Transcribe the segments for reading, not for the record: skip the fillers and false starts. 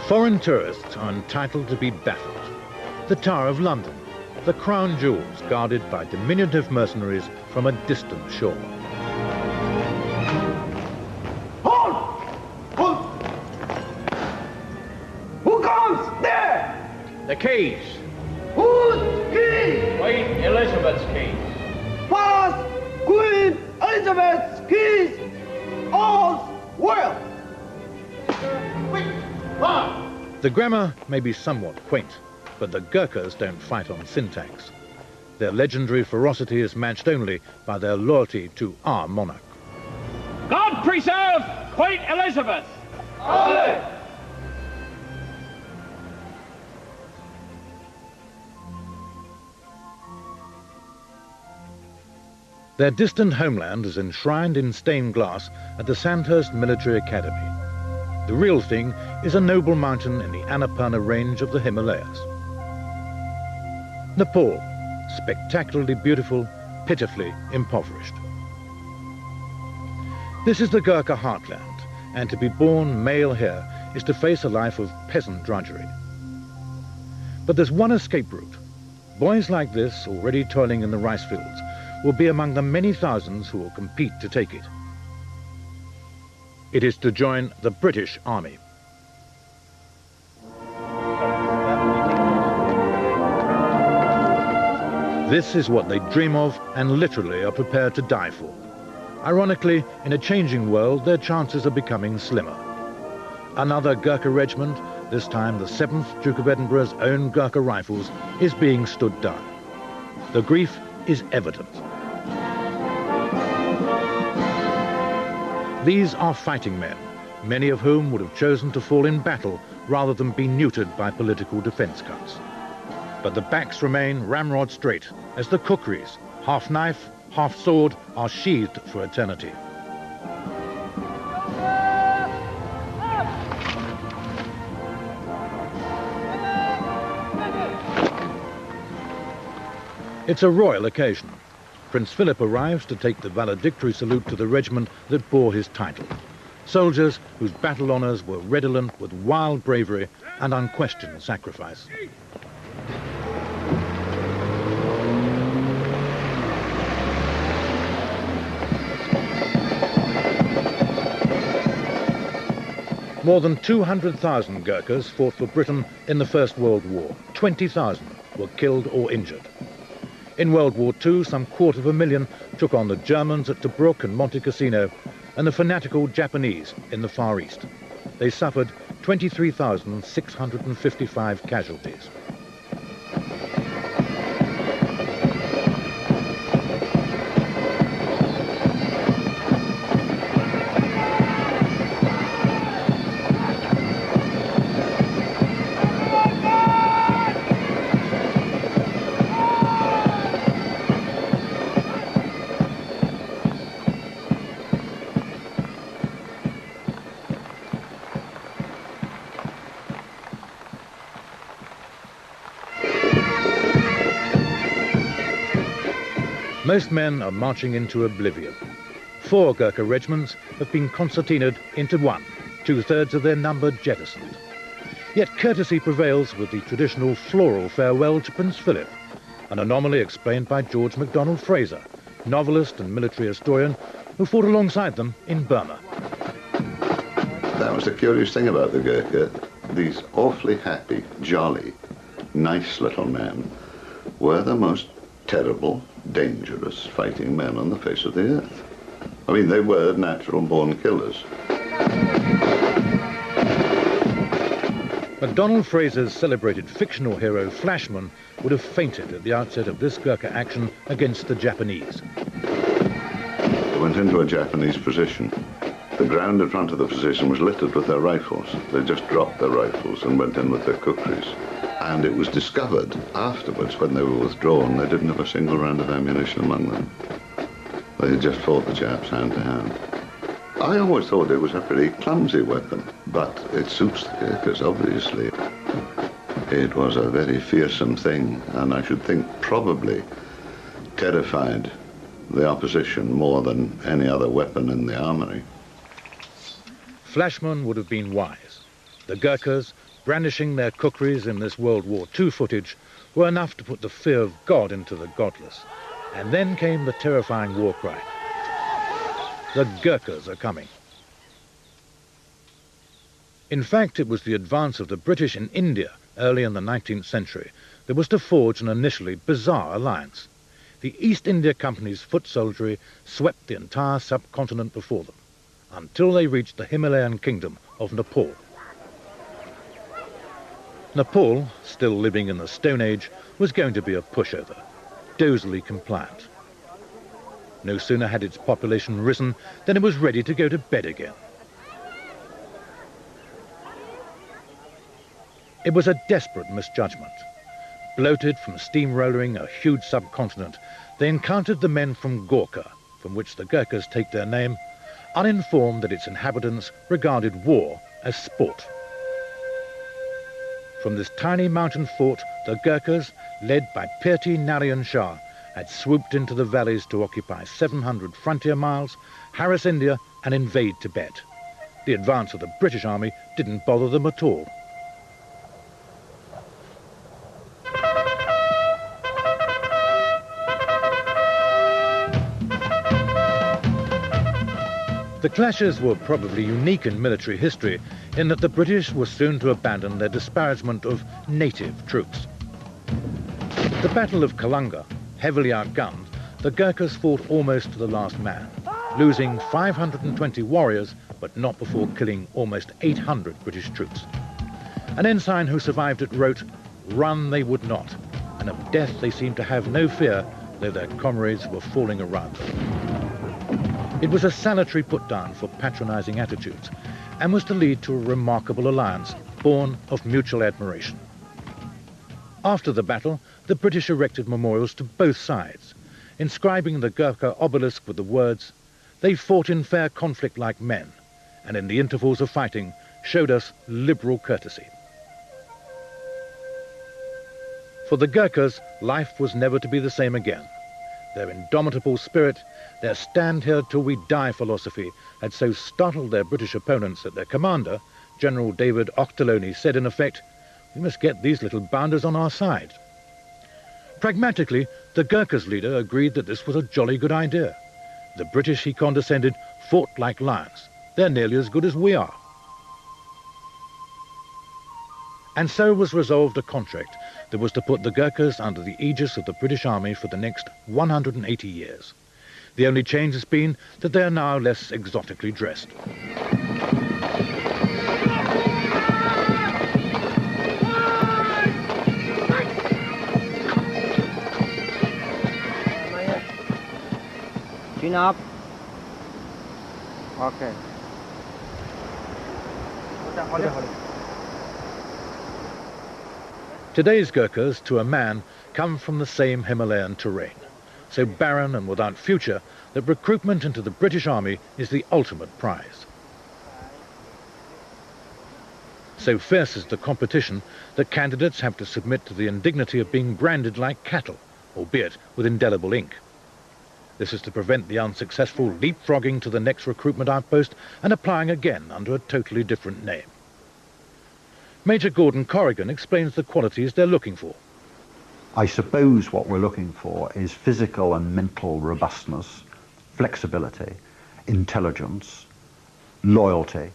Foreign tourists are entitled to be baffled. The Tower of London, the crown jewels guarded by diminutive mercenaries from a distant shore. Halt! Halt! Who comes there? The keys. Whose keys? Queen Elizabeth's keys. Past Queen Elizabeth's keys. All's well. The grammar may be somewhat quaint, but the Gurkhas don't fight on syntax. Their legendary ferocity is matched only by their loyalty to our monarch. God preserve Queen Elizabeth! Aye. Their distant homeland is enshrined in stained glass at the Sandhurst Military Academy. The real thing is a noble mountain in the Annapurna range of the Himalayas. Nepal, spectacularly beautiful, pitifully impoverished. This is the Gurkha heartland, and to be born male here is to face a life of peasant drudgery. But there's one escape route. Boys like this, already toiling in the rice fields, will be among the many thousands who will compete to take it. It is to join the British Army. This is what they dream of and literally are prepared to die for. Ironically, in a changing world, their chances are becoming slimmer. Another Gurkha regiment, this time the 7th Duke of Edinburgh's own Gurkha Rifles, is being stood down. The grief is evident. These are fighting men, many of whom would have chosen to fall in battle rather than be neutered by political defence cuts. But the backs remain ramrod straight as the kukris, half knife, half sword, are sheathed for eternity. It's a royal occasion. Prince Philip arrives to take the valedictory salute to the regiment that bore his title. Soldiers whose battle honours were redolent with wild bravery and unquestioned sacrifice. More than 200,000 Gurkhas fought for Britain in the First World War. 20,000 were killed or injured. In World War II, some 250,000 took on the Germans at Tobruk and Monte Cassino and the fanatical Japanese in the Far East. They suffered 23,655 casualties. Most men are marching into oblivion. 4 Gurkha regiments have been concertinaed into one, 2/3 of their number jettisoned. Yet courtesy prevails with the traditional floral farewell to Prince Philip, an anomaly explained by George MacDonald Fraser, novelist and military historian who fought alongside them in Burma. That was the curious thing about the Gurkha. These awfully happy, jolly, nice little men were the most terrible, dangerous fighting men on the face of the earth. I mean, they were natural-born killers. MacDonald Fraser's celebrated fictional hero, Flashman, would have fainted at the outset of this Gurkha action against the Japanese. They went into a Japanese position. The ground in front of the position was littered with their rifles. They just dropped their rifles and went in with their kukris. And it was discovered afterwards, when they were withdrawn, they didn't have a single round of ammunition among them. They just fought the Japs hand to hand. I always thought it was a pretty clumsy weapon, but it suits the Gurkhas, obviously. It was a very fearsome thing, and I should think probably terrified the opposition more than any other weapon in the armoury. Flashman would have been wise. The Gurkhas, brandishing their kukris in this World War II footage, were enough to put the fear of God into the godless. And then came the terrifying war cry. The Gurkhas are coming. In fact, it was the advance of the British in India early in the 19th century that was to forge an initially bizarre alliance. The East India Company's foot soldiery swept the entire subcontinent before them, until they reached the Himalayan kingdom of Nepal. Nepal, still living in the Stone Age, was going to be a pushover, dozily compliant. No sooner had its population risen than it was ready to go to bed again. It was a desperate misjudgment. Bloated from steamrolling a huge subcontinent, they encountered the men from Gurkha, from which the Gurkhas take their name, uninformed that its inhabitants regarded war as sport. From this tiny mountain fort, the Gurkhas, led by Pirti Narayan Shah, had swooped into the valleys to occupy 700 frontier miles, harass India and invade Tibet. The advance of the British army didn't bother them at all. The clashes were probably unique in military history in that the British were soon to abandon their disparagement of native troops. The Battle of Kalanga, heavily outgunned, the Gurkhas fought almost to the last man, losing 520 warriors, but not before killing almost 800 British troops. An ensign who survived it wrote, "Run they would not, and of death they seemed to have no fear, though their comrades were falling around them." It was a salutary put-down for patronizing attitudes, and was to lead to a remarkable alliance born of mutual admiration. After the battle, the British erected memorials to both sides, inscribing the Gurkha obelisk with the words, "They fought in fair conflict like men, and in the intervals of fighting showed us liberal courtesy." For the Gurkhas, life was never to be the same again. Their indomitable spirit, their stand here till we die philosophy, had so startled their British opponents that their commander, General David Ochterlony, said in effect, "We must get these little bounders on our side." Pragmatically, the Gurkhas' leader agreed that this was a jolly good idea. The British, he condescended, fought like lions. They're nearly as good as we are. And so was resolved a contract that was to put the Gurkhas under the aegis of the British Army for the next 180 years. The only change has been that they are now less exotically dressed. Chin up. Okay. Today's Gurkhas, to a man, come from the same Himalayan terrain, so barren and without future that recruitment into the British Army is the ultimate prize. So fierce is the competition that candidates have to submit to the indignity of being branded like cattle, albeit with indelible ink. This is to prevent the unsuccessful leapfrogging to the next recruitment outpost and applying again under a totally different name. Major Gordon Corrigan explains the qualities they're looking for. I suppose what we're looking for is physical and mental robustness, flexibility, intelligence, loyalty.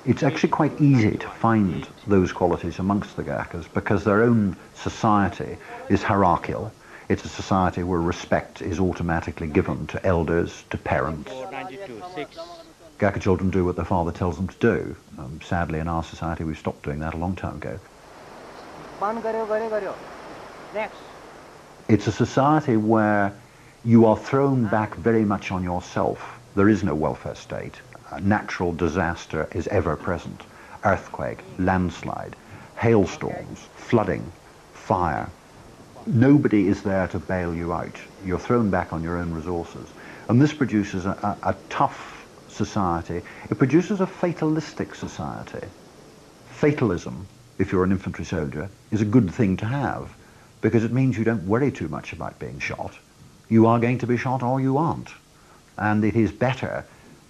It's actually quite easy to find those qualities amongst the Gurkhas because their own society is hierarchical. It's a society where respect is automatically given to elders, to parents. Gurkha children do what their father tells them to do. Sadly, in our society, we've stopped doing that a long time ago. Next. It's a society where you are thrown back very much on yourself. There is no welfare state. Natural disaster is ever present. Earthquake, landslide, hailstorms, flooding, fire. Nobody is there to bail you out. You're thrown back on your own resources. And this produces a tough society. It produces a fatalistic society. Fatalism, if you're an infantry soldier, is a good thing to have because it means you don't worry too much about being shot. You are going to be shot or you aren't. And it is better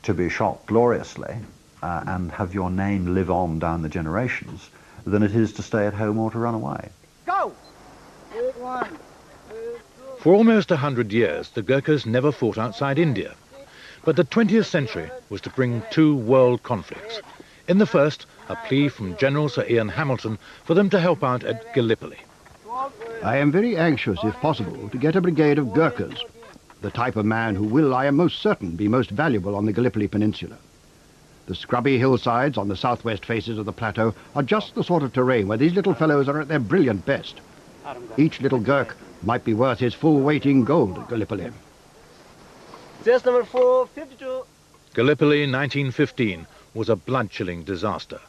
to be shot gloriously and have your name live on down the generations than it is to stay at home or to run away. Go! For almost 100 years, the Gurkhas never fought outside India. But the 20th century was to bring two world conflicts. In the first, a plea from General Sir Ian Hamilton for them to help out at Gallipoli. I am very anxious, if possible, to get a brigade of Gurkhas, the type of man who will, I am most certain, be most valuable on the Gallipoli Peninsula. The scrubby hillsides on the southwest faces of the plateau are just the sort of terrain where these little fellows are at their brilliant best. Each little Gurk might be worth his full weight in gold at Gallipoli. Chest number 452. Gallipoli 1915 was a blood-chilling disaster.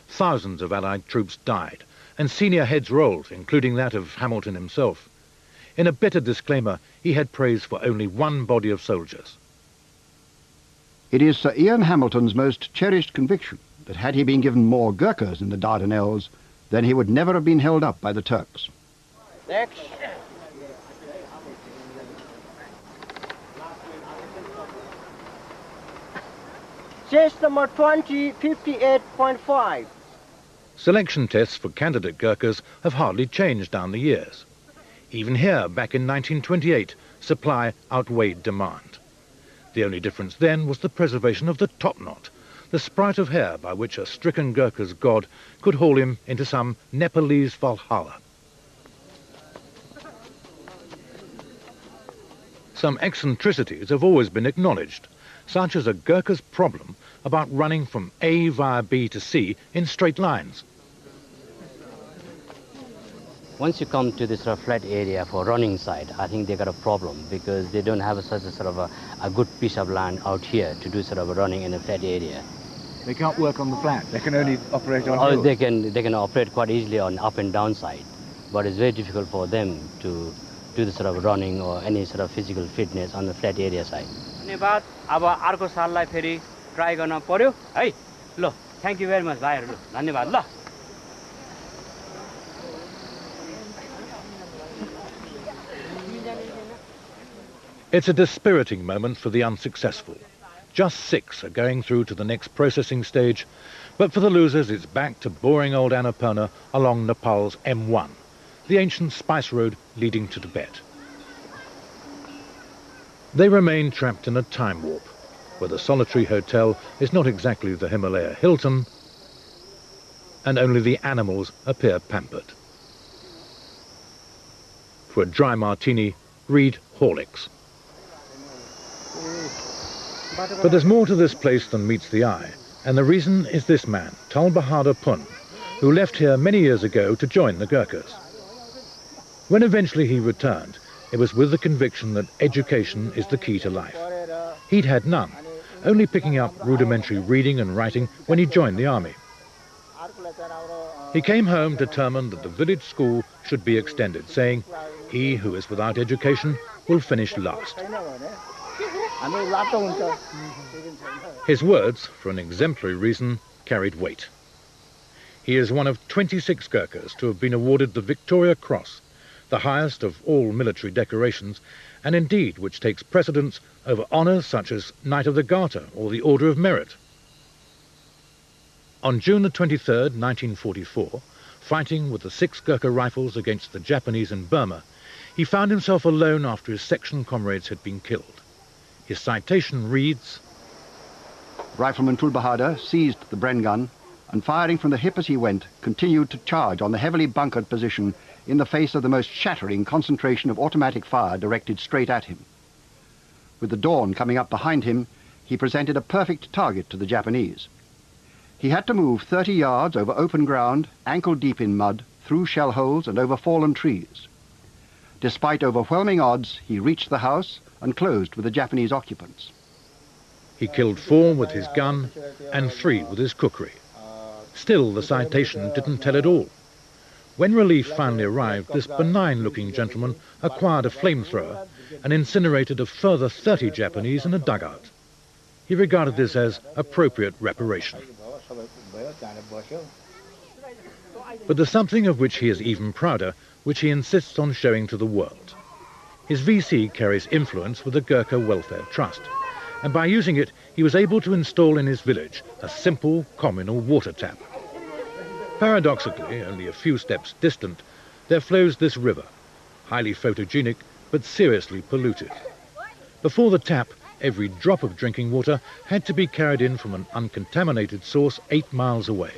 Thousands of Allied troops died, and senior heads rolled, including that of Hamilton himself. In a bitter disclaimer, he had praise for only one body of soldiers. It is Sir Ian Hamilton's most cherished conviction that had he been given more Gurkhas in the Dardanelles, then he would never have been held up by the Turks. Next. Chest number 2058.5. Selection tests for candidate Gurkhas have hardly changed down the years. Even here, back in 1928, supply outweighed demand. The only difference then was the preservation of the top knot, the sprout of hair by which a stricken Gurkha's god could haul him into some Nepalese Valhalla. Some eccentricities have always been acknowledged, such as a Gurkha's problem about running from A via B to C in straight lines. Once you come to this sort of flat area for running side, I think they got a problem because they don't have such a sort of a good piece of land out here to do sort of a running in a flat area. They can't work on the flat. They can only operate on hills. They can operate quite easily on up and down side, but it's very difficult for them to do the sort of running or any sort of physical fitness on the flat area side. धन्यवाद अब अर्को साललाई फेरि try गर्न पर्यो है ल thank you very much भाइहरु ल धन्यवाद ल It's a dispiriting moment for the unsuccessful. Just 6 are going through to the next processing stage, but for the losers it's back to boring old Annapurna along Nepal's M1, the ancient spice road leading to Tibet. They remain trapped in a time warp, where the solitary hotel is not exactly the Himalaya Hilton, and only the animals appear pampered. For a dry martini, read Horlicks. But there's more to this place than meets the eye, and the reason is this man, Tal Bahadur Pun, who left here many years ago to join the Gurkhas. When eventually he returned, it was with the conviction that education is the key to life. He'd had none, only picking up rudimentary reading and writing when he joined the army. He came home determined that the village school should be extended, saying, "He who is without education will finish last." His words, for an exemplary reason, carried weight. He is one of 26 Gurkhas to have been awarded the Victoria Cross, the highest of all military decorations, and indeed which takes precedence over honours such as Knight of the Garter or the Order of Merit. On June the 23rd, 1944, fighting with the 6 Gurkha Rifles against the Japanese in Burma, he found himself alone after his section comrades had been killed. His citation reads, Rifleman Tul Bahadur seized the Bren gun and, firing from the hip as he went, continued to charge on the heavily bunkered position in the face of the most shattering concentration of automatic fire directed straight at him. With the dawn coming up behind him, he presented a perfect target to the Japanese. He had to move 30 yards over open ground, ankle-deep in mud, through shell holes and over fallen trees. Despite overwhelming odds, he reached the house and closed with the Japanese occupants. He killed 4 with his gun and 3 with his kukri. Still, the citation didn't tell it all. When relief finally arrived, this benign-looking gentleman acquired a flamethrower and incinerated a further 30 Japanese in a dugout. He regarded this as appropriate reparation. But there's something of which he is even prouder, which he insists on showing to the world. His VC carries influence with the Gurkha Welfare Trust, and by using it, he was able to install in his village a simple communal water tap. Paradoxically, only a few steps distant, there flows this river, highly photogenic but seriously polluted. Before the tap, every drop of drinking water had to be carried in from an uncontaminated source 8 miles away.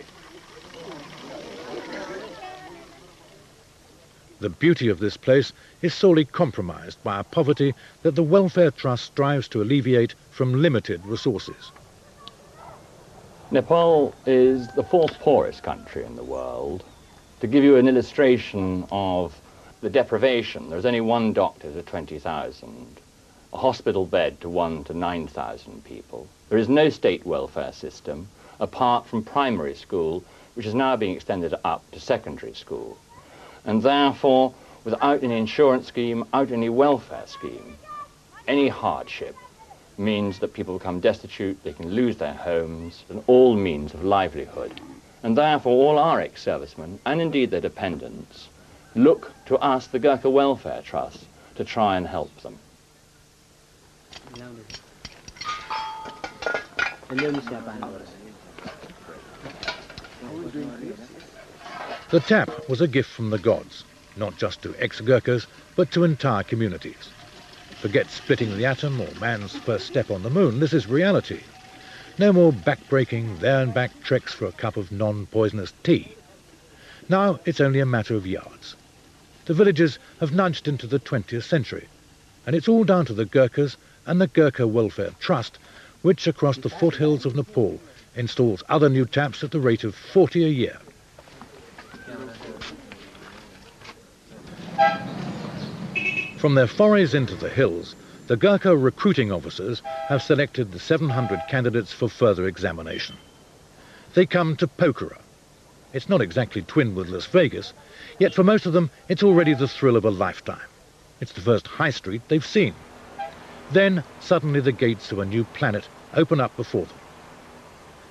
The beauty of this place is sorely compromised by a poverty that the Welfare Trust strives to alleviate from limited resources. Nepal is the fourth poorest country in the world. To give you an illustration of the deprivation, there's only one doctor to 20,000, a hospital bed to 1 to 9,000 people. There is no state welfare system apart from primary school, which is now being extended up to secondary school. And therefore, without any insurance scheme, without any welfare scheme, any hardship means that people become destitute, they can lose their homes and all means of livelihood. And therefore all our ex-servicemen, and indeed their dependents, look to us, the Gurkha Welfare Trust, to try and help them. The tap was a gift from the gods, not just to ex-Gurkhas, but to entire communities. Forget splitting the atom or man's first step on the moon, this is reality. No more back-breaking, there-and-back treks for a cup of non-poisonous tea. Now it's only a matter of yards. The villages have nudged into the 20th century, and it's all down to the Gurkhas and the Gurkha Welfare Trust, which across the foothills of Nepal installs other new taps at the rate of 40 a year. From their forays into the hills, the Gurkha recruiting officers have selected the 700 candidates for further examination. They come to Pokhara. It's not exactly twinned with Las Vegas, yet for most of them it's already the thrill of a lifetime. It's the first high street they've seen. Then suddenly the gates of a new planet open up before them.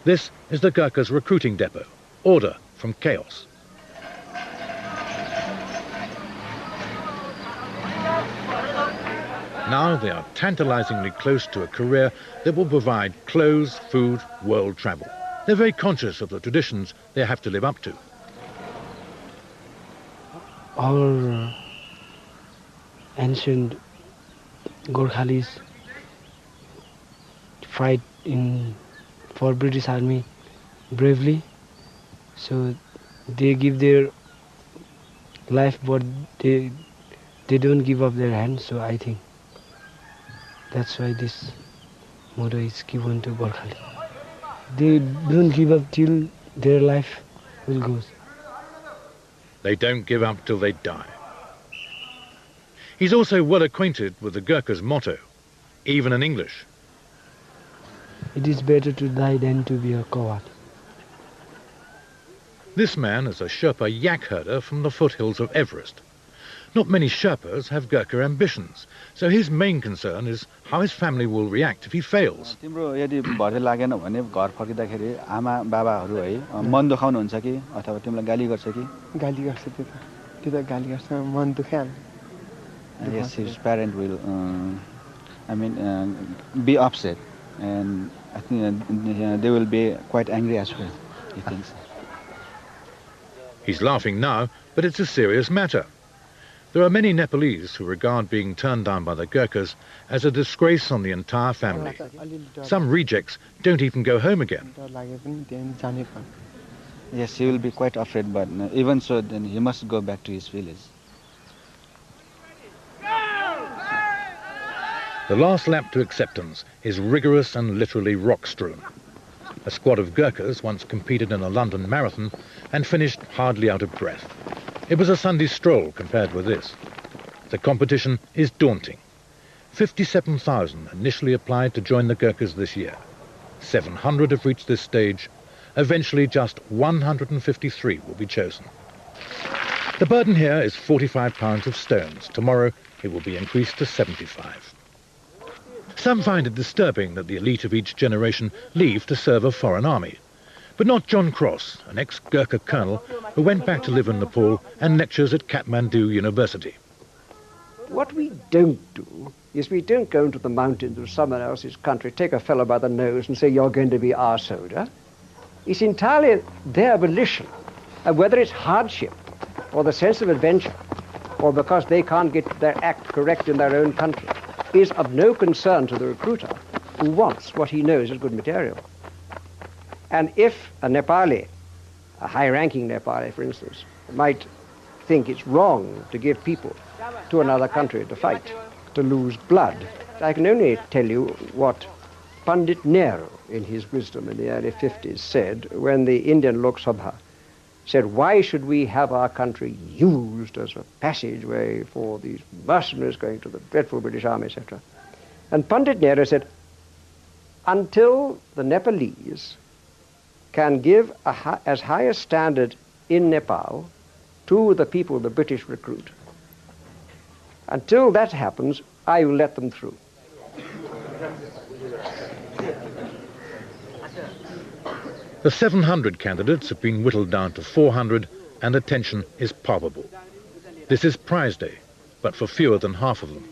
This is the Gurkhas' recruiting depot, order from chaos. Now they are tantalizingly close to a career that will provide clothes, food, world travel. They're very conscious of the traditions they have to live up to. Our ancient Gurkhas fight for British Army bravely, so they give their life, but they don't give up their hands. So I think that's why this motto is given to Gurkhas. They don't give up till their life will go. They don't give up till they die. He's also well acquainted with the Gurkhas' motto, even in English. It is better to die than to be a coward. This man is a Sherpa yak herder from the foothills of Everest. Not many Sherpas have Gurkha ambitions, so his main concern is how his family will react if he fails. तिम्रो यदि भर्ती लागेन भने घर फर्किँदाखेरि आमा बाबाहरु है मन दुखाउनुहुन्छ कि अथवा तिमीलाई गाली गर्छ कि गाली गर्छ त्यो त गाली गर्छ मन दुखाइहाल्छ. Yes, his parent will be upset, and I think they will be quite angry as well, he thinks. He's laughing now, but it's a serious matter. There are many Nepalese who regard being turned down by the Gurkhas as a disgrace on the entire family. Some rejects don't even go home again. Yes, he will be quite afraid, but even so, then he must go back to his village. The last lap to acceptance is rigorous and literally rock-strewn. A squad of Gurkhas once competed in a London marathon and finished hardly out of breath. It was a Sunday stroll compared with this. The competition is daunting. 57,000 initially applied to join the Gurkhas this year. 700 have reached this stage. Eventually just 153 will be chosen. The burden here is 45 pounds of stones. Tomorrow it will be increased to 75. Some find it disturbing that the elite of each generation leave to serve a foreign army. But not John Cross, an ex-Gurkha colonel who went back to live in Nepal and lectures at Kathmandu University. What we don't do is we don't go into the mountains of someone else's country, take a fellow by the nose and say, you're going to be our soldier. It's entirely their volition. And whether it's hardship or the sense of adventure or because they can't get their act correct in their own country is of no concern to the recruiter who wants what he knows is good material. And if a Nepali, a high-ranking Nepali, for instance, might think it's wrong to give people to another country to fight, to lose blood, I can only tell you what Pandit Nehru, in his wisdom in the early 50s, said when the Indian Lok Sabha said, why should we have our country used as a passageway for these mercenaries going to the dreadful British Army, etc. And Pandit Nehru said, until the Nepalese can give as high a standard in Nepal to the people the British recruit, until that happens, I will let them through. The 700 candidates have been whittled down to 400 and the tension is palpable. This is prize day, but for fewer than half of them.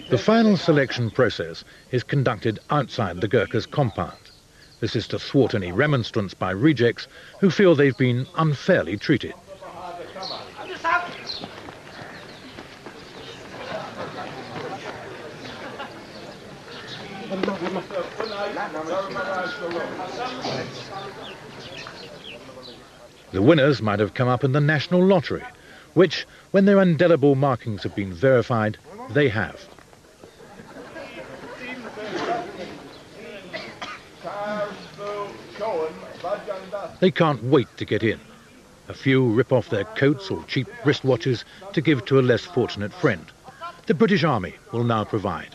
The final selection process is conducted outside the Gurkhas' compound. This is to thwart any remonstrance by rejects who feel they've been unfairly treated. The winners might have come up in the national lottery, which, when their indelible markings have been verified, they have. They can't wait to get in. A few rip off their coats or cheap wristwatches to give to a less fortunate friend. The British Army will now provide.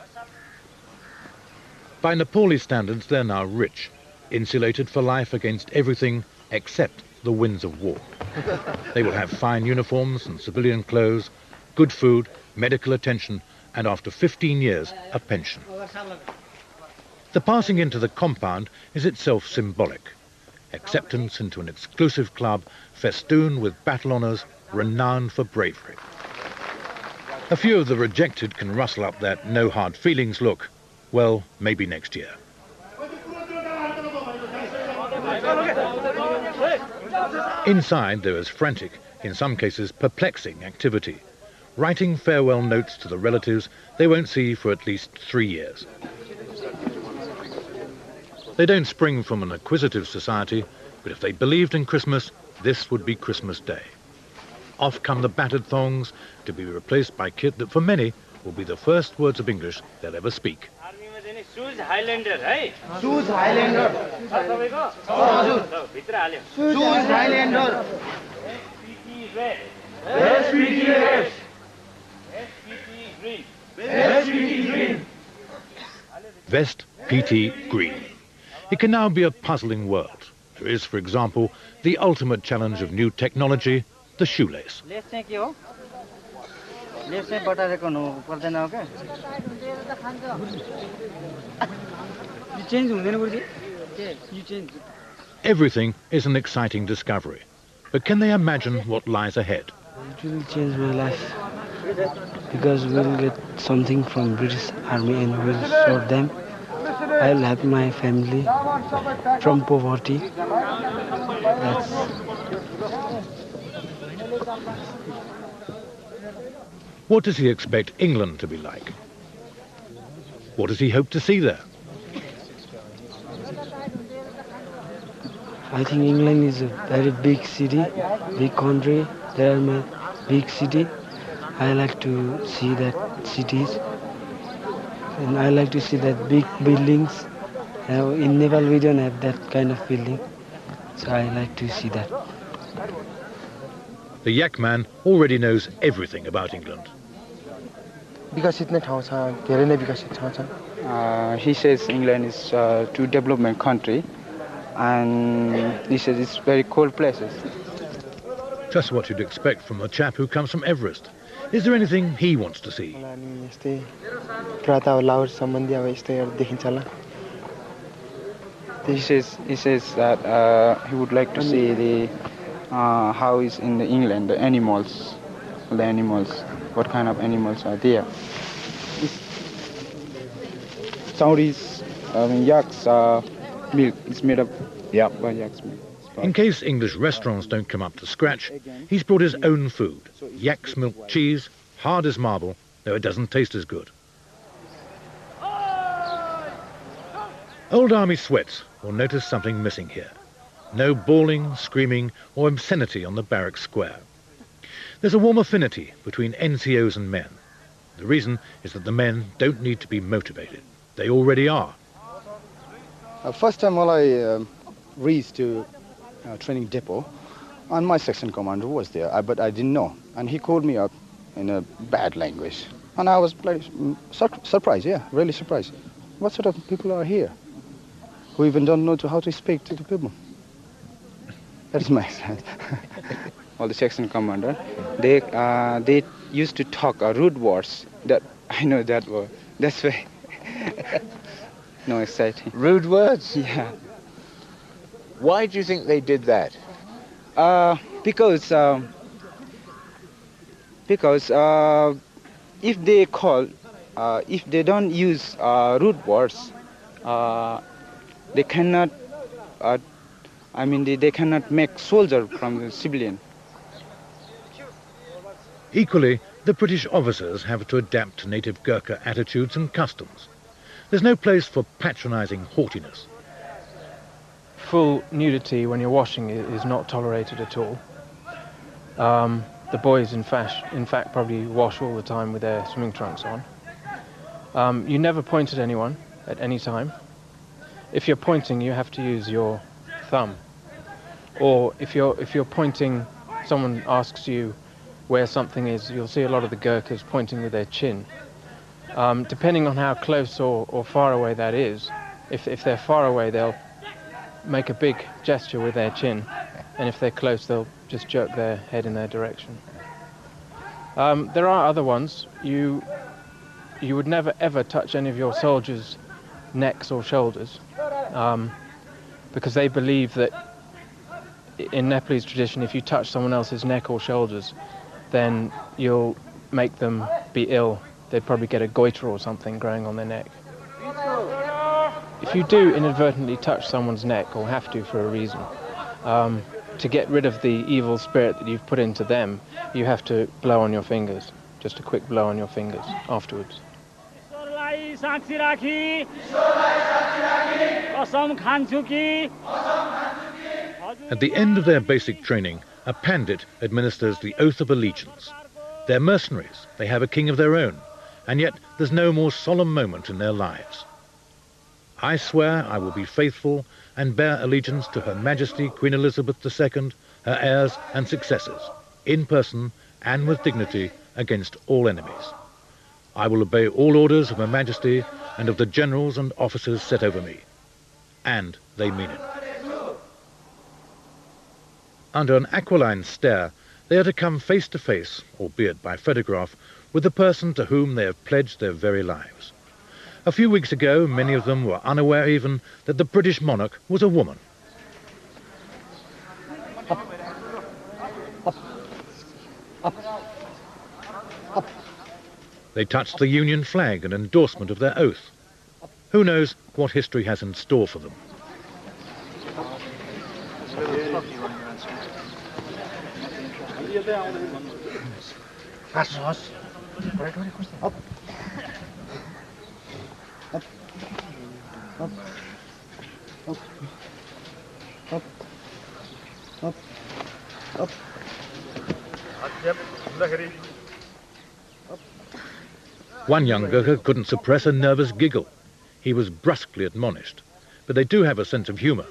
By Nepali standards, they're now rich, insulated for life against everything except the winds of war. They will have fine uniforms and civilian clothes, good food, medical attention, and after 15 years, a pension. The passing into the compound is itself symbolic. Acceptance into an exclusive club festooned with battle honours, renowned for bravery. A few of the rejected can rustle up that no hard feelings look. Well, maybe next year. Inside there is frantic, in some cases perplexing activity. Writing farewell notes to the relatives they won't see for at least 3 years. They don't spring from an acquisitive society, but if they believed in Christmas, this would be Christmas Day. Off come the battered thongs to be replaced by kit that for many will be the first words of English they'll ever speak. Shoes Highlander, hey? Shoes Highlander. Shoes Highlander. SPT red. SPT red. SPT green. SPT green. Vest, PT, green. It can now be a puzzling world. There is, for example, the ultimate challenge of new technology, the shoelace. Everything is an exciting discovery. But can they imagine what lies ahead? It will change my life because we'll get something from British Army and we'll serve them. I'll help my family from poverty. What does he expect England to be like? What does he hope to see there? I think England is a very big city, big country. There are a big city. I like to see that cities. And I like to see that big buildings. In Nepal we don't have that kind of building. So I like to see that. The yak man already knows everything about England. विकसित नै ठाउँ छ, धेरै नै विकसित ठाउँ छ। He says England is too development country, and he says it's very cold places. Just what you'd expect from a chap who comes from Everest. Is there anything he wants to see? He says that he would like to see the how is in the England the animals, what kind of animals are there. Saudis, yaks milk is made up by yak's milk. In case English restaurants don't come up to scratch, he's brought his own food. Yak's milk cheese, hard as marble, though it doesn't taste as good. Old Army sweats will notice something missing here. No bawling, screaming or obscenity on the barrack square. There's a warm affinity between NCOs and men. The reason is that the men don't need to be motivated. They already are. First time while I reached to training depot, and my section commander was there, but I didn't know. And he called me up in a bad language. And I was surprised, really surprised. What sort of people are here who even don't know how to speak to the people? That is my sense. All the section commander, they used to talk rude words. That I know that word. That's why. No exciting. Rude words? Yeah. Why do you think they did that? Because if they call, if they don't use rude words, they cannot. They cannot make soldier from the civilian. Equally, the British officers have to adapt to native Gurkha attitudes and customs. There's no place for patronising haughtiness. Full nudity when you're washing is not tolerated at all. The boys, in fact, probably wash all the time with their swimming trunks on. You never point at anyone at any time. If you're pointing, you have to use your thumb. Or if you're pointing, someone asks you where something is, you'll see a lot of the Gurkhas pointing with their chin. Depending on how close or far away that is, if they're far away, they'll make a big gesture with their chin, and if they're close, they'll just jerk their head in their direction. There are other ones. You would never ever touch any of your soldiers' necks or shoulders, because they believe that in Nepalese tradition, if you touch someone else's neck or shoulders, then you'll make them be ill. They'd probably get a goiter or something growing on their neck. If you do inadvertently touch someone's neck, or have to for a reason, to get rid of the evil spirit that you've put into them, you have to blow on your fingers. Just a quick blow on your fingers afterwards. At the end of their basic training, a pandit administers the oath of allegiance. They're mercenaries, they have a king of their own, and yet there's no more solemn moment in their lives. I swear I will be faithful and bear allegiance to Her Majesty Queen Elizabeth II, her heirs and successors, in person and with dignity against all enemies. I will obey all orders of Her Majesty and of the generals and officers set over me. And they mean it. Under an aquiline stare, they are to come face to face, albeit by photograph, with the person to whom they have pledged their very lives. A few weeks ago, many of them were unaware even that the British monarch was a woman. They touched the Union flag in endorsement of their oath. Who knows what history has in store for them? One young Gurkha couldn't suppress a nervous giggle. He was brusquely admonished, but they do have a sense of humour.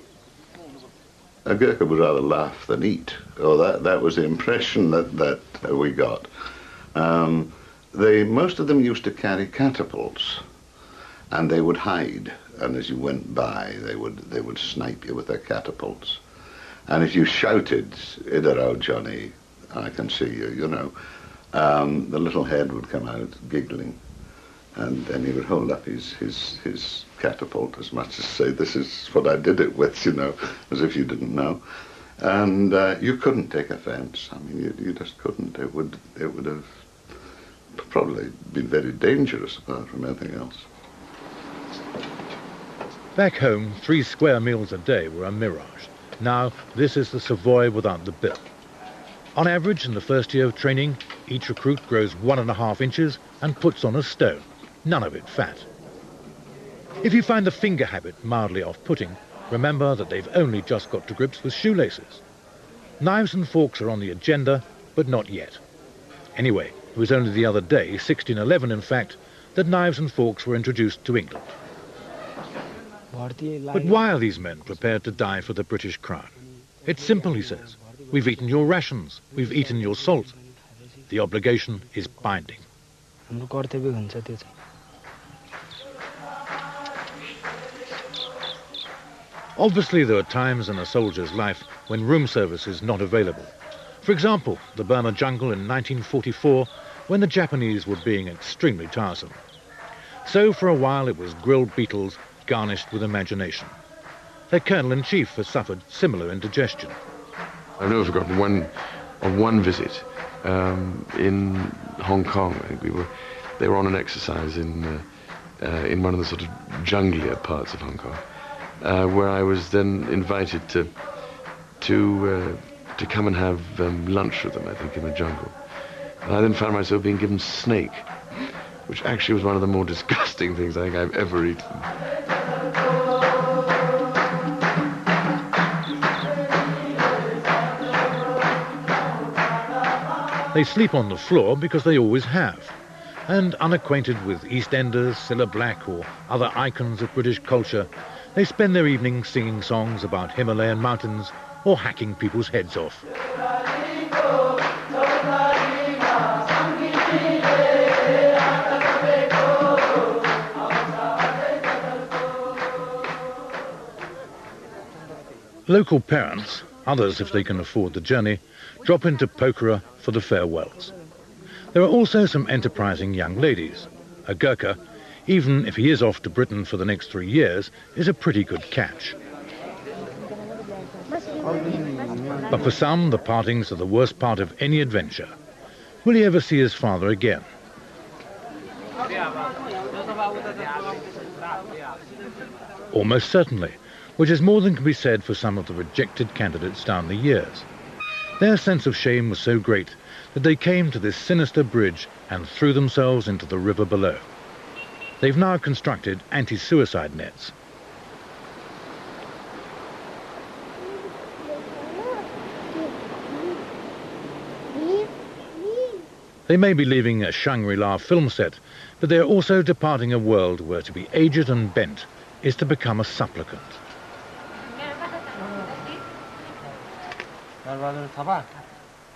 A Gurkha would rather laugh than eat, or that was the impression that we got. Most of them used to carry catapults, and they would hide. And as you went by, they would snipe you with their catapults. And if you shouted, "Idarao, Johnny, I can see you," you know, the little head would come out giggling, and then he would hold up his catapult as much as say, "This is what I did it with," you know, as if you didn't know. And you couldn't take offense. I mean, you just couldn't. It would have probably been very dangerous apart from anything else. Back home, 3 square meals a day were a mirage. Now, this is the Savoy without the bill. On average, in the first year of training, each recruit grows 1.5 inches and puts on a stone, none of it fat. If you find the finger habit mildly off-putting, remember that they've only just got to grips with shoelaces. Knives and forks are on the agenda, but not yet. Anyway, it was only the other day, 1611 in fact, that knives and forks were introduced to England. But why are these men prepared to die for the British crown? It's simple, he says. We've eaten your rations. We've eaten your salt. The obligation is binding. Obviously, there are times in a soldier's life when room service is not available. For example, the Burma jungle in 1944, when the Japanese were being extremely tiresome. So for a while it was grilled beetles garnished with imagination. Their colonel-in-chief has suffered similar indigestion. I've never forgotten one visit in Hong Kong. I think they were on an exercise in one of the sort of junglier parts of Hong Kong, where I was then invited to come and have lunch with them, I think, in the jungle. And I then found myself being given snake, which actually was one of the more disgusting things I think I've ever eaten. They sleep on the floor because they always have. And unacquainted with EastEnders, Cilla Black or other icons of British culture, they spend their evenings singing songs about Himalayan mountains or hacking people's heads off. Local parents, others if they can afford the journey, drop into Pokhara for the farewells. There are also some enterprising young ladies. A Gurkha, even if he is off to Britain for the next 3 years, is a pretty good catch. But for some, the partings are the worst part of any adventure. Will he ever see his father again? Almost certainly, which is more than can be said for some of the rejected candidates down the years. Their sense of shame was so great that they came to this sinister bridge and threw themselves into the river below. They've now constructed anti-suicide nets. They may be leaving a Shangri-La film set, but they are also departing a world where to be aged and bent is to become a supplicant.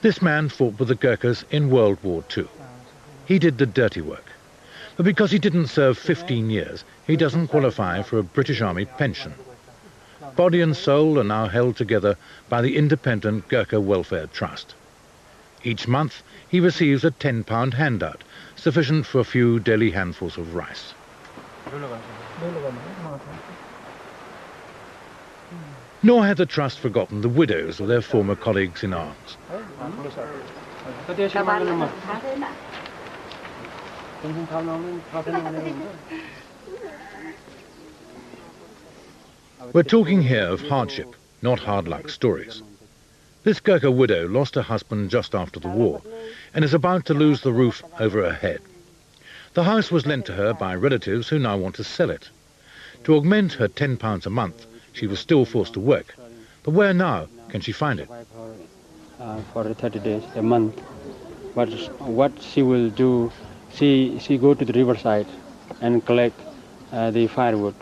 This man fought with the Gurkhas in World War II. He did the dirty work. But because he didn't serve 15 years, he doesn't qualify for a British Army pension. Body and soul are now held together by the Independent Gurkha Welfare Trust. Each month, he receives a £10 handout, sufficient for a few daily handfuls of rice. Nor had the Trust forgotten the widows of their former colleagues in arms. We're talking here of hardship, not hard luck stories. This Gurkha widow lost her husband just after the war and is about to lose the roof over her head. The house was lent to her by relatives who now want to sell it. To augment her £10 a month, she was still forced to work. But where now can she find it? For 30 days, a month. But what she will do, she go to the riverside and collect the firewood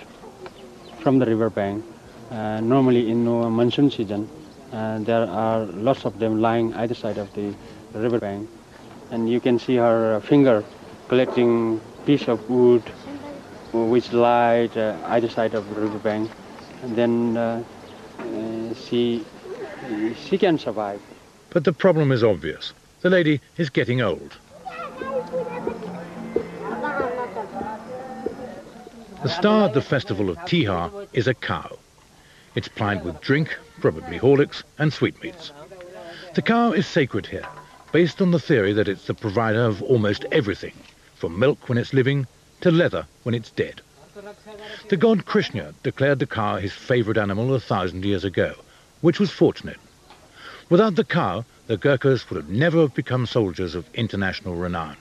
from the riverbank. Normally in monsoon season, there are lots of them lying either side of the riverbank. And you can see her finger collecting piece of wood which light either side of the riverbank, and then she can survive. But the problem is obvious. The lady is getting old. The star at the festival of Tihar is a cow. It's plied with drink, probably Horlicks, and sweetmeats. The cow is sacred here, based on the theory that it's the provider of almost everything, from milk when it's living to leather when it's dead. The god Krishna declared the cow his favourite animal 1,000 years ago, which was fortunate. Without the cow, the Gurkhas would have never have become soldiers of international renown.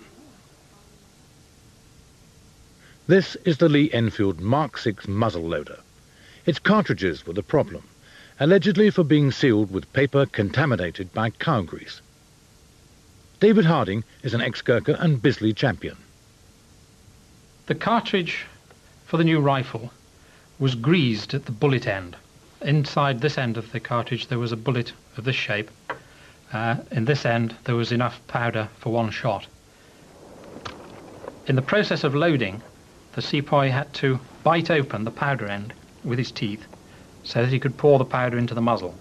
This is the Lee-Enfield Mark VI muzzle loader. Its cartridges were the problem, allegedly for being sealed with paper contaminated by cow grease. David Harding is an ex-Gurkha and Bisley champion. The cartridge for the new rifle was greased at the bullet end. Inside this end of the cartridge there was a bullet of this shape. In this end there was enough powder for one shot. In the process of loading, the sepoy had to bite open the powder end with his teeth so that he could pour the powder into the muzzle.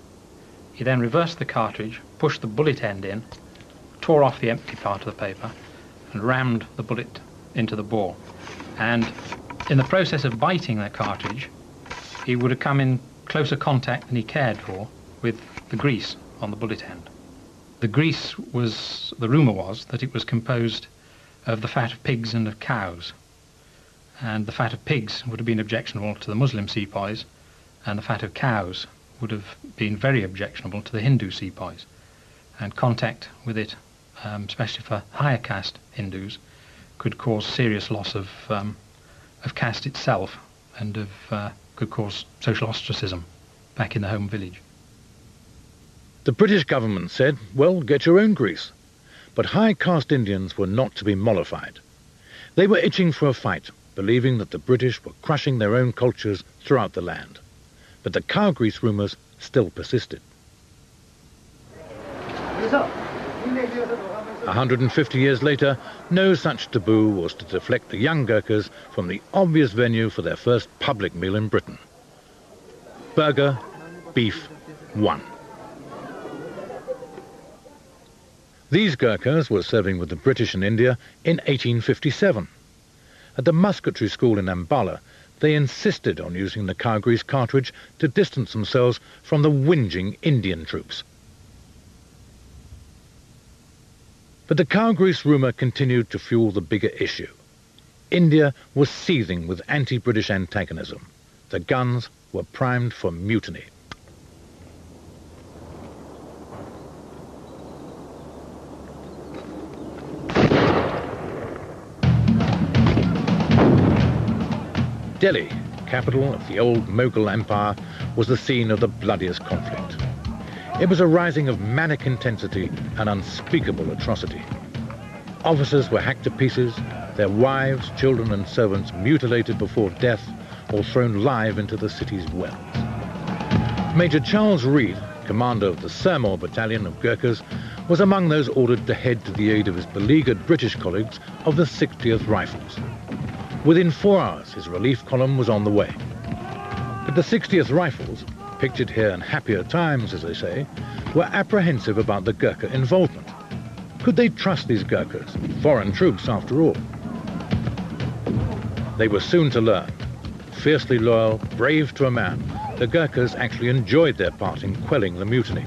He then reversed the cartridge, pushed the bullet end in, tore off the empty part of the paper and rammed the bullet into the bore. And in the process of biting the cartridge, he would have come in closer contact than he cared for with the grease on the bullet end. The grease was, the rumour was, that it was composed of the fat of pigs and of cows. And the fat of pigs would have been objectionable to the Muslim sepoys, and the fat of cows would have been very objectionable to the Hindu sepoys. And contact with it, especially for higher caste Hindus, could cause serious loss of caste itself, and could cause social ostracism back in the home village. The British government said, well, get your own grease. But high caste Indians were not to be mollified. They were itching for a fight, believing that the British were crushing their own cultures throughout the land. But the cow grease rumours still persisted. 150 years later, no such taboo was to deflect the young Gurkhas from the obvious venue for their first public meal in Britain. Burger, beef, one. These Gurkhas were serving with the British in India in 1857. At the musketry school in Ambala, they insisted on using the cow grease cartridge to distance themselves from the whinging Indian troops. But the cow grease rumour continued to fuel the bigger issue. India was seething with anti-British antagonism. The guns were primed for mutiny. Delhi, capital of the old Mughal Empire, was the scene of the bloodiest conflict. It was a rising of manic intensity and unspeakable atrocity. Officers were hacked to pieces, their wives, children and servants mutilated before death or thrown live into the city's wells. Major Charles Reed, commander of the Sirmaur Battalion of Gurkhas, was among those ordered to head to the aid of his beleaguered British colleagues of the 60th Rifles. Within 4 hours, his relief column was on the way. But the 60th Rifles, pictured here in happier times, as they say, were apprehensive about the Gurkha involvement. Could they trust these Gurkhas, foreign troops after all? They were soon to learn. Fiercely loyal, brave to a man, the Gurkhas actually enjoyed their part in quelling the mutiny.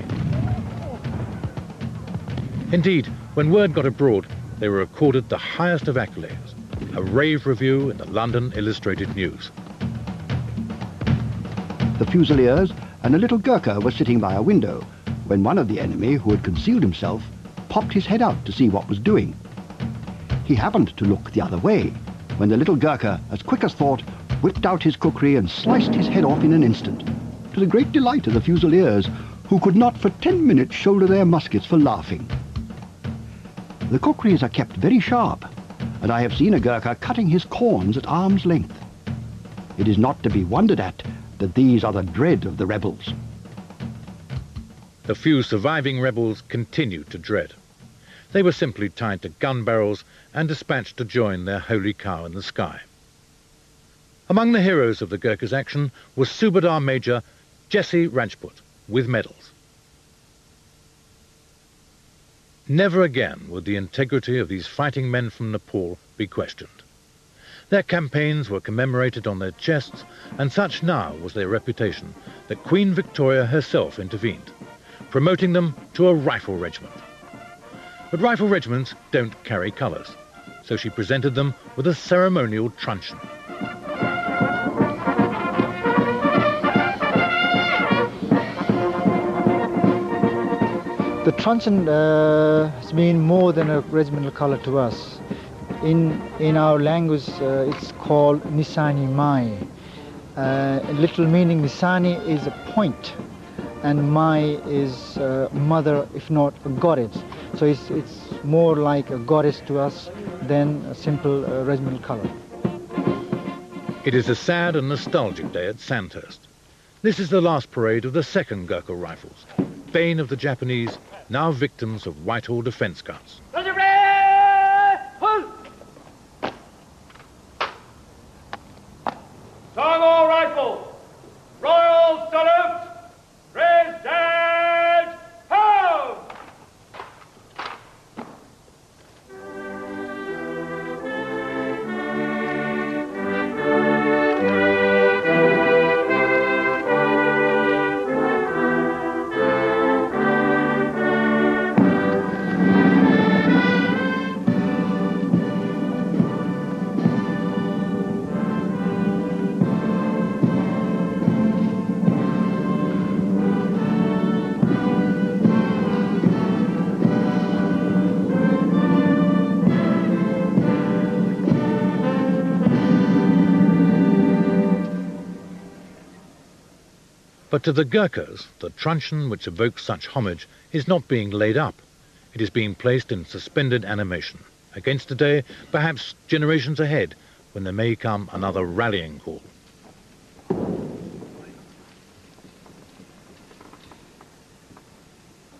Indeed, when word got abroad, they were accorded the highest of accolades, a rave review in the London Illustrated News. The Fusiliers and a little Gurkha were sitting by a window when one of the enemy, who had concealed himself, popped his head out to see what was doing. He happened to look the other way when the little Gurkha, as quick as thought, whipped out his kukri and sliced his head off in an instant, to the great delight of the Fusiliers, who could not for 10 minutes shoulder their muskets for laughing. The kukris are kept very sharp, and I have seen a Gurkha cutting his corns at arm's length. It is not to be wondered at that these are the dread of the rebels. The few surviving rebels continued to dread. They were simply tied to gun barrels and dispatched to join their holy cow in the sky. Among the heroes of the Gurkhas' action was Subadar Major Jesse Rajput, with medals. Never again would the integrity of these fighting men from Nepal be questioned. Their campaigns were commemorated on their chests, and such now was their reputation that Queen Victoria herself intervened, promoting them to a rifle regiment. But rifle regiments don't carry colours, so she presented them with a ceremonial truncheon. The truncheon has been more than a regimental colour to us. In our language, it's called Nisani Mai. Literal meaning, Nisani is a point, and Mai is mother, if not a goddess. So it's more like a goddess to us than a simple regimental colour. It is a sad and nostalgic day at Sandhurst. This is the last parade of the 2nd Gurkha Rifles, bane of the Japanese, now victims of Whitehall defence guns. Song rifle, royal salute, President home! But to the Gurkhas, the truncheon which evokes such homage is not being laid up. It is being placed in suspended animation, against a day, perhaps generations ahead, when there may come another rallying call.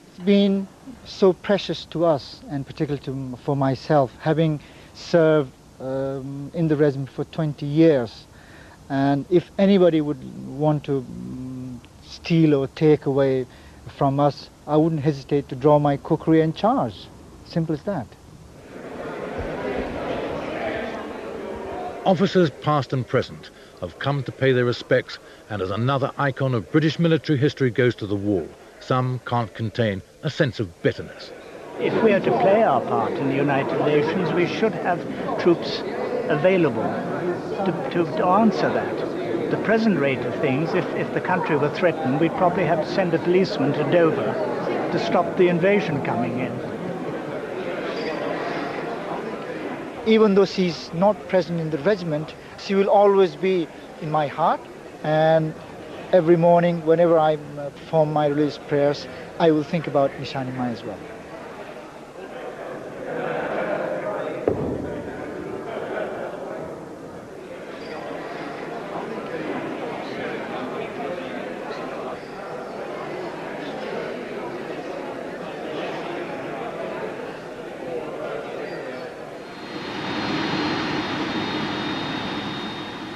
It's been so precious to us, and particularly for myself, having served in the regiment for 20 years. And if anybody would want to steal or take away from us, I wouldn't hesitate to draw my kukri and charge. Simple as that. Officers past and present have come to pay their respects, and as another icon of British military history goes to the wall, some can't contain a sense of bitterness. If we are to play our part in the United Nations, we should have troops available to answer that. The present rate of things, if the country were threatened, we'd probably have to send a policeman to Dover to stop the invasion coming in. Even though she's not present in the regiment, she will always be in my heart, and every morning, whenever I perform my religious prayers, I will think about Nishani Mai as well.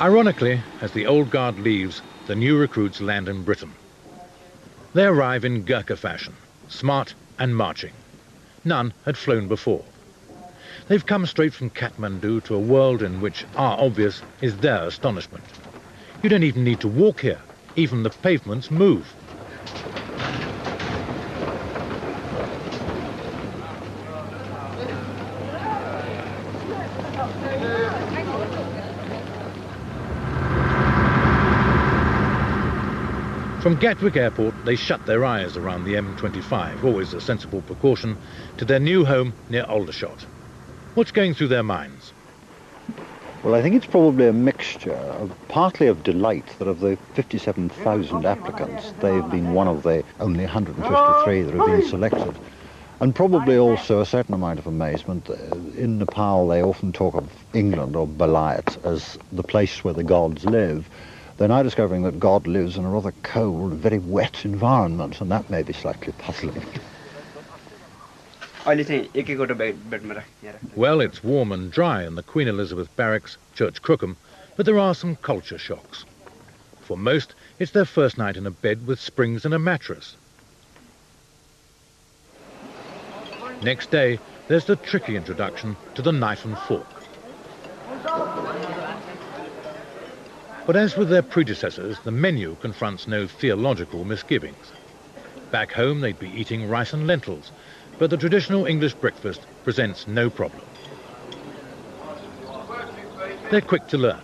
Ironically, as the old guard leaves, the new recruits land in Britain. They arrive in Gurkha fashion, smart and marching. None had flown before. They've come straight from Kathmandu to a world in which our obvious is their astonishment. You don't even need to walk here. Even the pavements move. From Gatwick Airport, they shut their eyes around the M25, always a sensible precaution, to their new home near Aldershot. What's going through their minds? Well, I think it's probably a mixture of partly of delight that of the 57,000 applicants, they've been one of the only 153 that have been selected. And probably also a certain amount of amazement. In Nepal, they often talk of England or Balayat as the place where the gods live. They're now discovering that God lives in a rather cold, very wet environment, and that may be slightly puzzling. Well, it's warm and dry in the Queen Elizabeth Barracks, Church Crookham, But there are some culture shocks. For most, it's their first night in a bed with springs and a mattress. Next day, there's the tricky introduction to the knife and fork. But as with their predecessors, the menu confronts no theological misgivings. Back home, they'd be eating rice and lentils, but the traditional English breakfast presents no problem. They're quick to learn.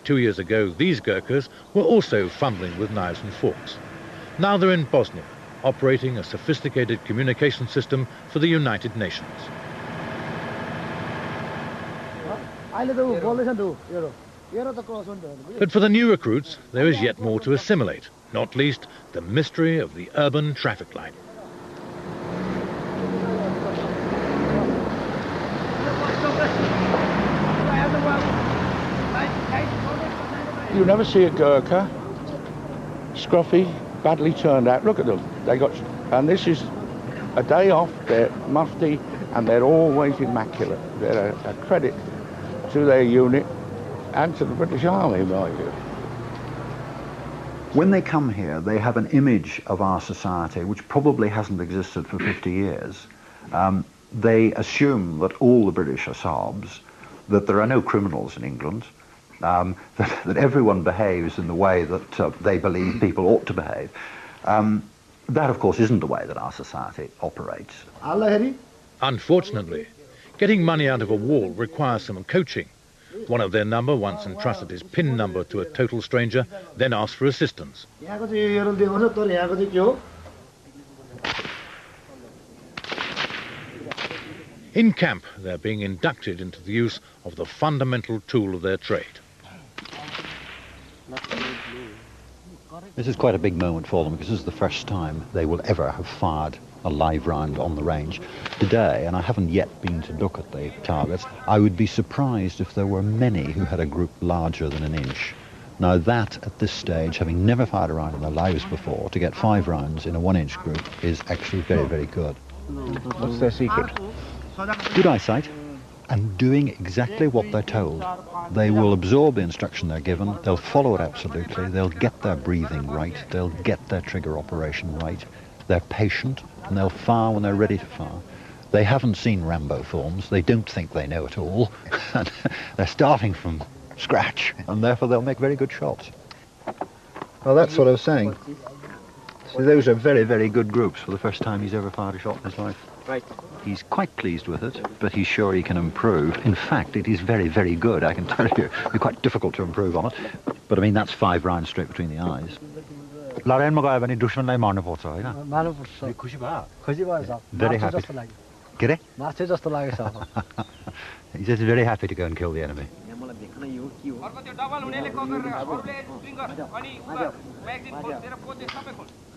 2 years ago, these Gurkhas were also fumbling with knives and forks. Now they're in Bosnia, operating a sophisticated communication system for the United Nations. But for the new recruits, there is yet more to assimilate, not least the mystery of the urban traffic light. You never see a Gurkha, scruffy, badly turned out. Look at them. And this is a day off. They're mufti, and they're always immaculate. They're a credit to their unit and to the British Army, mind you. When they come here, they have an image of our society which probably hasn't existed for 50 years. They assume that all the British are Serbs, that there are no criminals in England, that everyone behaves in the way that they believe people ought to behave. That, of course, isn't the way that our society operates. Unfortunately, getting money out of a wall requires some coaching. One of their number once entrusted his PIN number to a total stranger, then asked for assistance. In camp, they're being inducted into the use of the fundamental tool of their trade. This is quite a big moment for them because this is the first time they will ever have fired a live round on the range. Today, and I haven't yet been to look at the targets, I would be surprised if there were many who had a group larger than an inch. Now that, at this stage, having never fired a round in their lives before, to get 5 rounds in a 1-inch group is actually very, very good. What's their secret? Good eyesight and doing exactly what they're told. They will absorb the instruction they're given, they'll follow it absolutely, they'll get their breathing right, they'll get their trigger operation right, they're patient, and they'll fire when they're ready to fire. They haven't seen Rambo films, they don't think they know it all, and they're starting from scratch, and therefore they'll make very good shots. Well, that's what I was saying. So those are very, very good groups for the first time he's ever fired a shot in his life. Right. He's quite pleased with it, but he's sure he can improve. In fact, it is very, very good, I can tell you. It'd be quite difficult to improve on it. But I mean, that's 5 rounds straight between the eyes. Very happy. Get it? He's just very happy to go and kill the enemy.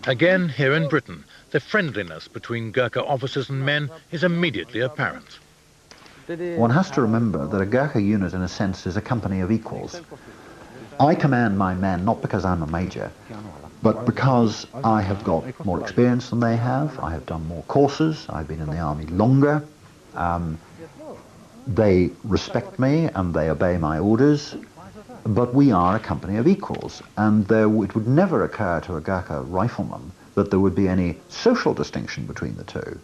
Again, here in Britain, the friendliness between Gurkha officers and men is immediately apparent. One has to remember that a Gurkha unit, in a sense, is a company of equals. I command my men not because I'm a major, but because I have got more experience than they have. I have done more courses. I've been in the army longer. They respect me and they obey my orders, but we are a company of equals, and it would never occur to a Gurkha rifleman that there would be any social distinction between the two.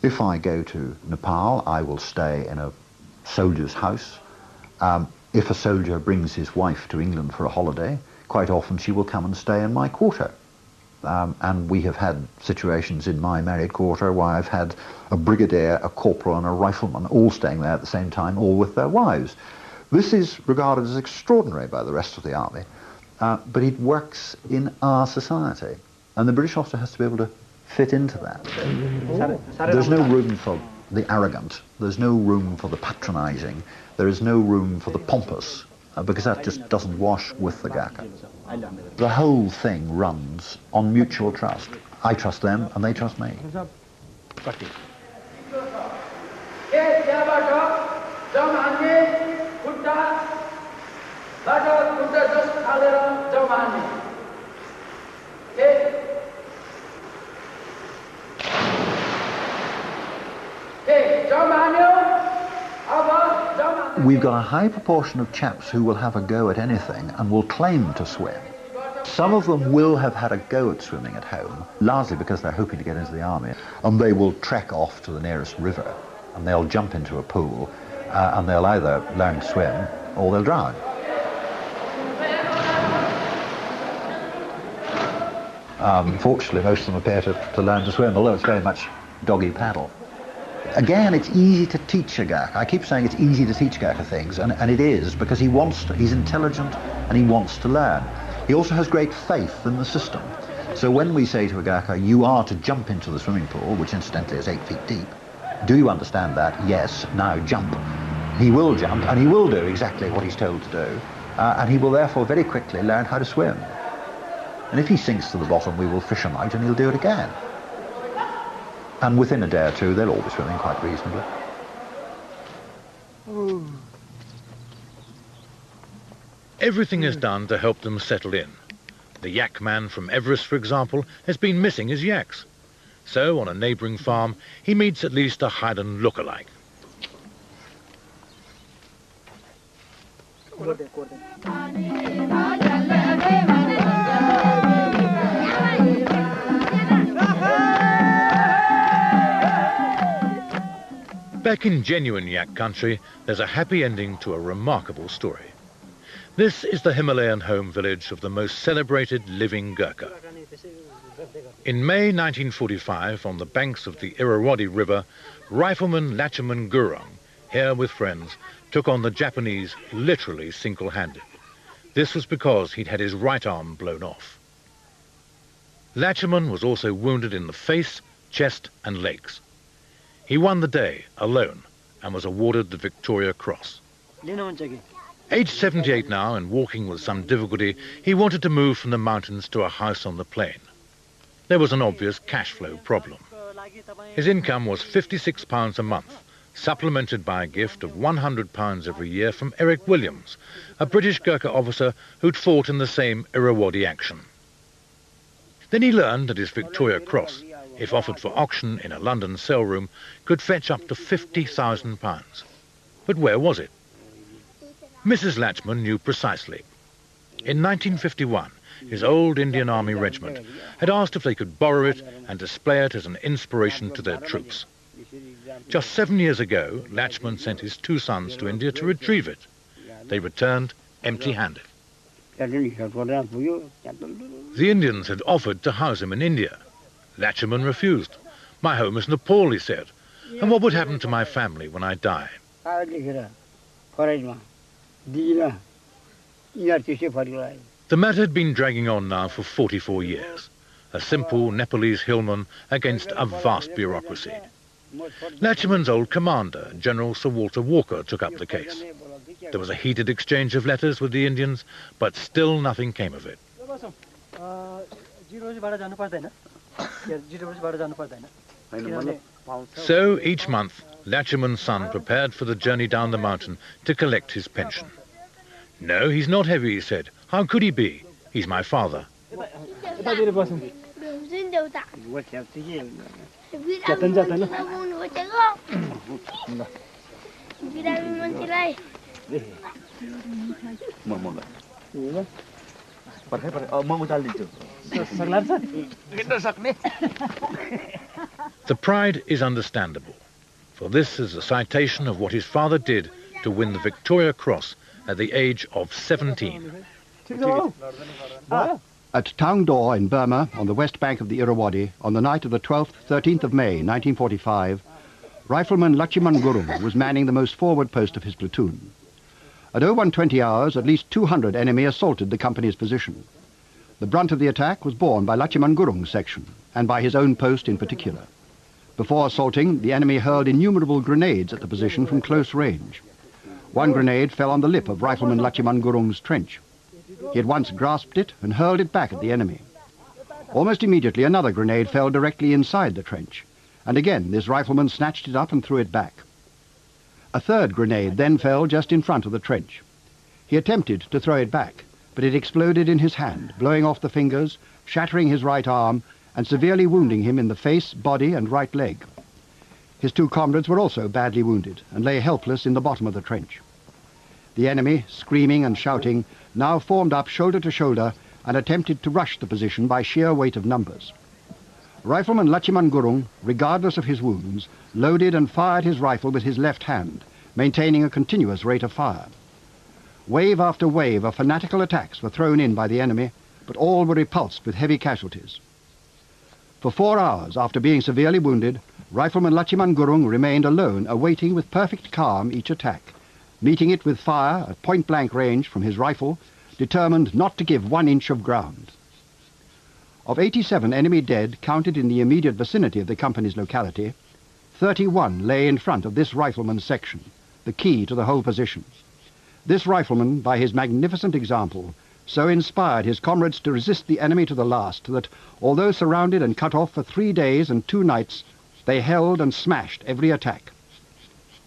If I go to Nepal, I will stay in a soldier's house. If a soldier brings his wife to England for a holiday, quite often she will come and stay in my quarter. And we have had situations in my married quarter where I've had a brigadier, a corporal and a rifleman all staying there at the same time, all with their wives. This is regarded as extraordinary by the rest of the army, but it works in our society. And the British officer has to be able to fit into that. There's no room for the arrogant, there's no room for the patronising, there is no room for the pompous, because that just doesn't wash with the Gurkha. The whole thing runs on mutual trust. I trust them and they trust me. we've got a high proportion of chaps who will have a go at anything and will claim to swim. Some of them will have had a go at swimming at home, largely because they're hoping to get into the army, and they will trek off to the nearest river, and they'll jump into a pool, and they'll either learn to swim or they'll drown. Fortunately, most of them appear to learn to swim, although it's very much doggy paddle. Again, it's easy to teach a Gurkha. I keep saying it's easy to teach Gurkha things, and it is, because he wants to. He's intelligent and he wants to learn. He also has great faith in the system. So when we say to a Gurkha, you are to jump into the swimming pool, which incidentally is 8 feet deep, do you understand that? Yes, now jump. He will jump, and he will do exactly what he's told to do, and he will therefore very quickly learn how to swim. And if he sinks to the bottom, we will fish him out and he'll do it again. And within a day or two, they'll all be swimming quite reasonably. Everything is done to help them settle in. The yak man from Everest, for example, has been missing his yaks. So, on a neighbouring farm, he meets at least a Highland look-alike. Back in genuine yak country, there's a happy ending to a remarkable story. This is the Himalayan home village of the most celebrated living Gurkha. In May 1945, on the banks of the Irrawaddy River, rifleman Lachaman Gurung, here with friends, took on the Japanese literally single-handed. This was because he'd had his right arm blown off. Lachaman was also wounded in the face, chest and legs. He won the day alone and was awarded the Victoria Cross. Aged 78 now and walking with some difficulty, he wanted to move from the mountains to a house on the plain. There was an obvious cash flow problem. His income was £56 a month, supplemented by a gift of £100 every year from Eric Williams, a British Gurkha officer who'd fought in the same Irrawaddy action. Then he learned that his Victoria Cross, if offered for auction in a London sale room, could fetch up to £50,000. But where was it? Mrs. Latchman knew precisely. In 1951, his old Indian Army regiment had asked if they could borrow it and display it as an inspiration to their troops. Just 7 years ago, Latchman sent his 2 sons to India to retrieve it. They returned empty-handed. The Indians had offered to house him in India. Lachaman refused. "My home is Nepal," he said, "and what would happen to my family when I die?" The matter had been dragging on now for 44 years. A simple Nepalese hillman against a vast bureaucracy. Lachaman's old commander, General Sir Walter Walker, took up the case. There was a heated exchange of letters with the Indians, but still nothing came of it. So each month, Lachaman's son prepared for the journey down the mountain to collect his pension. "No, he's not heavy," he said. "How could he be? He's my father." The pride is understandable, for this is a citation of what his father did to win the Victoria Cross at the age of 17. At Taungdaw in Burma, on the west bank of the Irrawaddy, on the night of the 12th, 13th of May, 1945, Rifleman Lachaman Gurung was manning the most forward post of his platoon. At 0120 hours, at least 200 enemy assaulted the company's position. The brunt of the attack was borne by Lachaman Gurung's section, and by his own post in particular. Before assaulting, the enemy hurled innumerable grenades at the position from close range. One grenade fell on the lip of Rifleman Lachaman Gurung's trench. He at once grasped it and hurled it back at the enemy. Almost immediately, another grenade fell directly inside the trench, and again this rifleman snatched it up and threw it back. A third grenade then fell just in front of the trench. He attempted to throw it back, but it exploded in his hand, blowing off the fingers, shattering his right arm, and severely wounding him in the face, body, and right leg. His 2 comrades were also badly wounded and lay helpless in the bottom of the trench. The enemy, screaming and shouting, now formed up shoulder to shoulder and attempted to rush the position by sheer weight of numbers. Rifleman Lachiman Gurung, regardless of his wounds, loaded and fired his rifle with his left hand, maintaining a continuous rate of fire. Wave after wave of fanatical attacks were thrown in by the enemy, but all were repulsed with heavy casualties. For 4 hours after being severely wounded, Rifleman Lachiman Gurung remained alone, awaiting with perfect calm each attack, meeting it with fire at point-blank range from his rifle, determined not to give 1 inch of ground. Of 87 enemy dead counted in the immediate vicinity of the company's locality, 31 lay in front of this rifleman's section, the key to the whole position. This rifleman, by his magnificent example, so inspired his comrades to resist the enemy to the last that, although surrounded and cut off for 3 days and 2 nights, they held and smashed every attack.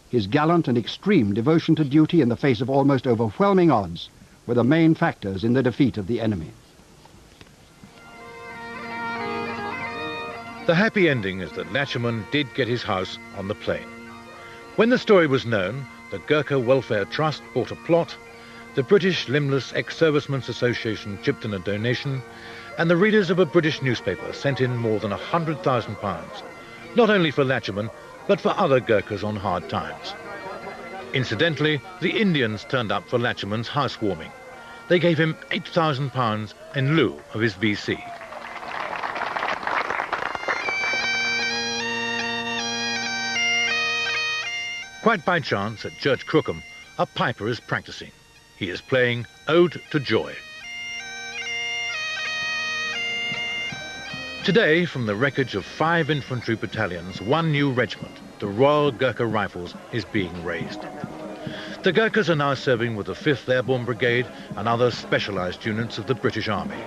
His gallant and extreme devotion to duty in the face of almost overwhelming odds were the main factors in the defeat of the enemy. The happy ending is that Lachiman did get his house on the plain. When the story was known, the Gurkha Welfare Trust bought a plot, the British Limbless Ex-Servicemen's Association chipped in a donation, and the readers of a British newspaper sent in more than £100,000, not only for Lachiman, but for other Gurkhas on hard times. Incidentally, the Indians turned up for Lachiman's housewarming. They gave him £8,000 in lieu of his VC. Quite by chance, at Church Crookham, a piper is practicing. He is playing Ode to Joy. Today, from the wreckage of 5 infantry battalions, 1 new regiment, the Royal Gurkha Rifles, is being raised. The Gurkhas are now serving with the 5th Airborne Brigade and other specialised units of the British Army.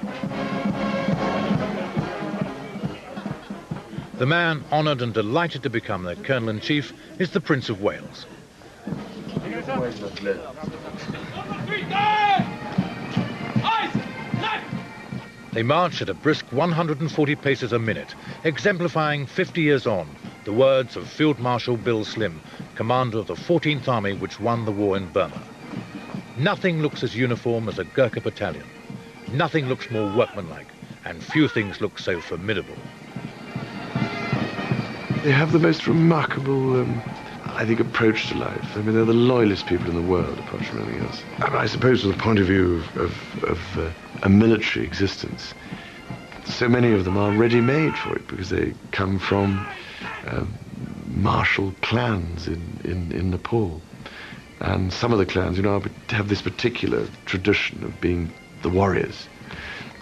The man honoured and delighted to become their Colonel-in-Chief is the Prince of Wales. They march at a brisk 140 paces a minute, exemplifying 50 years on the words of Field Marshal Bill Slim, commander of the 14th Army which won the war in Burma. Nothing looks as uniform as a Gurkha battalion. Nothing looks more workmanlike, and few things look so formidable. They have the most remarkable, I think, approach to life. I mean, they're the loyalest people in the world, apart from anything else. And I suppose from the point of view of a military existence, so many of them are ready-made for it because they come from martial clans in Nepal. And some of the clans, you know, have this particular tradition of being the warriors.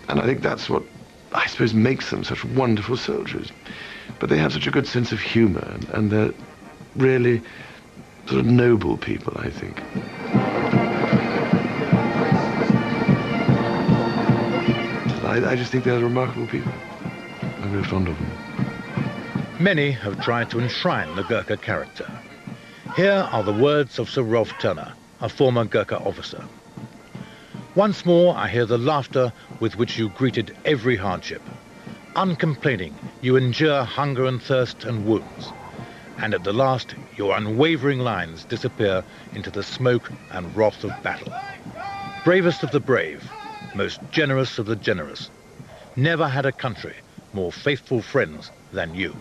And I think that's what, I suppose, makes them such wonderful soldiers. But they have such a good sense of humour, and they're really sort of noble people, I think. I just think they're remarkable people. I'm very fond of them. Many have tried to enshrine the Gurkha character. Here are the words of Sir Rolf Turner, a former Gurkha officer. Once more I hear the laughter with which you greeted every hardship. Uncomplaining, you endure hunger and thirst and wounds. And at the last, your unwavering lines disappear into the smoke and wrath of battle. Bravest of the brave, most generous of the generous. Never had a country more faithful friends than you.